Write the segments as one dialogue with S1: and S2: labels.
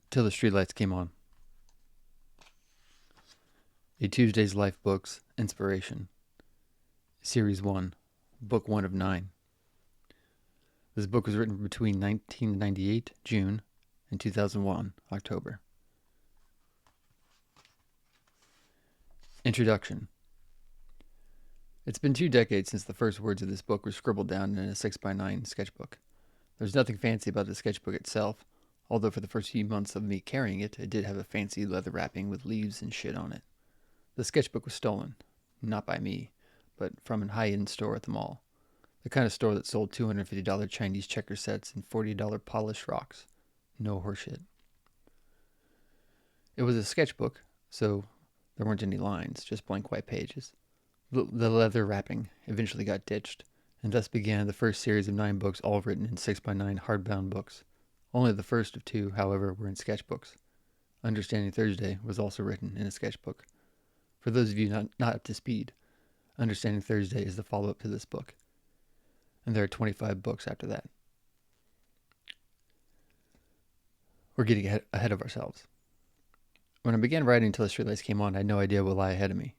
S1: Till the Streetlights Came On. A Tuesday's Life Books Inspiration. Series 1, Book 1 of 9. This book was written between 1998, June, and 2001, October. Introduction. It's been 2 decades since the first words of this book were scribbled down in a 6x9 sketchbook. There's nothing fancy about the sketchbook itself, although for the first few months of me carrying it, it did have a fancy leather wrapping with leaves and shit on it. The sketchbook was stolen, not by me, but from a high-end store at the mall. The kind of store that sold $250 Chinese checker sets and $40 polished rocks. No horseshit. It was a sketchbook, so there weren't any lines, just blank white pages. The leather wrapping eventually got ditched, and thus began the first series of 9 books, all written in 6x9 hardbound books. Only the first of 2, however, were in sketchbooks. Understanding Thursday was also written in a sketchbook. For those of you not up to speed, Understanding Thursday is the follow-up to this book, and there are 25 books after that. We're getting ahead of ourselves. When I began writing Till the Streetlights Came On, I had no idea what lay ahead of me.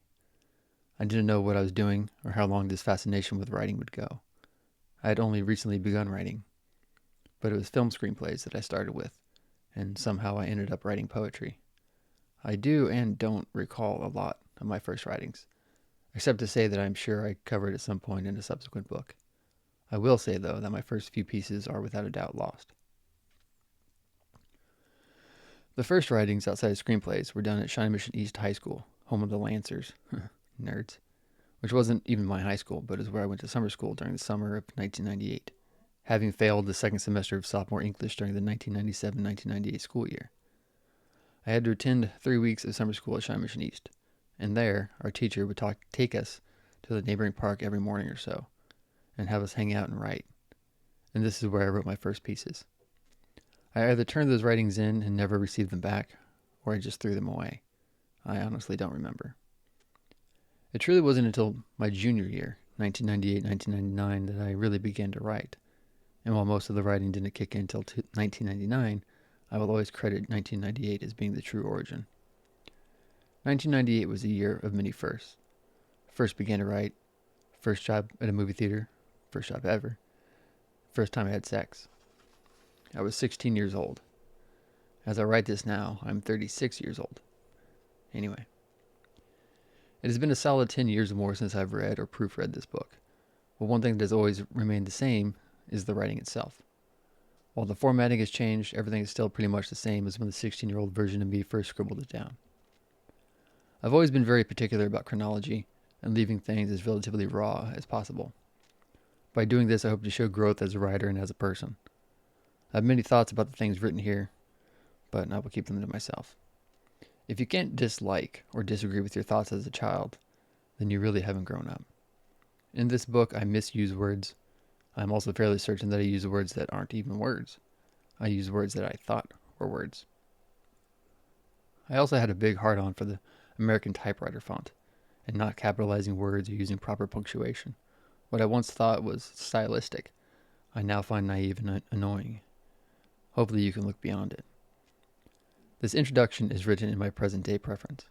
S1: I didn't know what I was doing or how long this fascination with writing would go. I had only recently begun writing, but it was film screenplays that I started with, and somehow I ended up writing poetry. I do and don't recall a lot of my first writings, except to say that I'm sure I covered at some point in a subsequent book. I will say, though, that my first few pieces are without a doubt lost. The first writings outside of screenplays were done at Shawnee Mission East High School, home of the Lancers, nerds, which wasn't even my high school, but is where I went to summer school during the summer of 1998, having failed the second semester of sophomore English during the 1997-1998 school year. I had to attend 3 weeks of summer school at Shawnee Mission East, and there our teacher would take us to the neighboring park every morning or so, and have us hang out and write. And this is where I wrote my first pieces. I either turned those writings in and never received them back, or I just threw them away. I honestly don't remember. It truly wasn't until my junior year, 1998-1999, that I really began to write. And while most of the writing didn't kick in until 1999, I will always credit 1998 as being the true origin. 1998 was a year of many firsts. First began to write, first job at a movie theater, first job ever, first time I had sex. I was 16 years old. As I write this now, I'm 36 years old. Anyway. It has been a solid 10 years or more since I've read or proofread this book. But one thing that has always remained the same is the writing itself. While the formatting has changed, everything is still pretty much the same as when the 16-year-old version of me first scribbled it down. I've always been very particular about chronology and leaving things as relatively raw as possible. By doing this, I hope to show growth as a writer and as a person. I have many thoughts about the things written here, but I will keep them to myself. If you can't dislike or disagree with your thoughts as a child, then you really haven't grown up. In this book, I misuse words. I'm also fairly certain that I use words that aren't even words. I use words that I thought were words. I also had a big hard-on for the American typewriter font and not capitalizing words or using proper punctuation. What I once thought was stylistic, I now find naive and annoying. Hopefully you can look beyond it. This introduction is written in my present-day preference.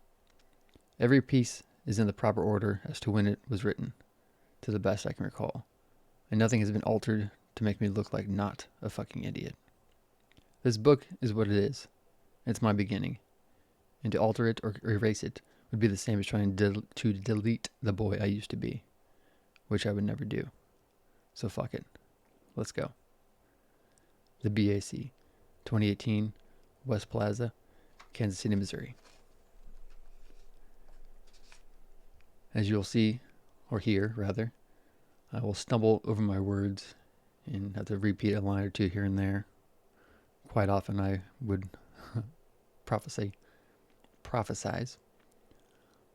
S1: Every piece is in the proper order as to when it was written, to the best I can recall, and nothing has been altered to make me look like not a fucking idiot. This book is what it is. It's my beginning, and to alter it or erase it would be the same as trying to delete the boy I used to be, which I would never do. So fuck it. Let's go. The BAC, 2018, West Plaza, Kansas City, Missouri. As you'll see, or hear rather, I will stumble over my words and have to repeat a line or two here and there. Quite often I would prophesize,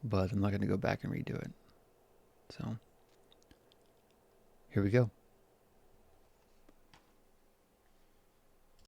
S1: but I'm not going to go back and redo it. So, here we go.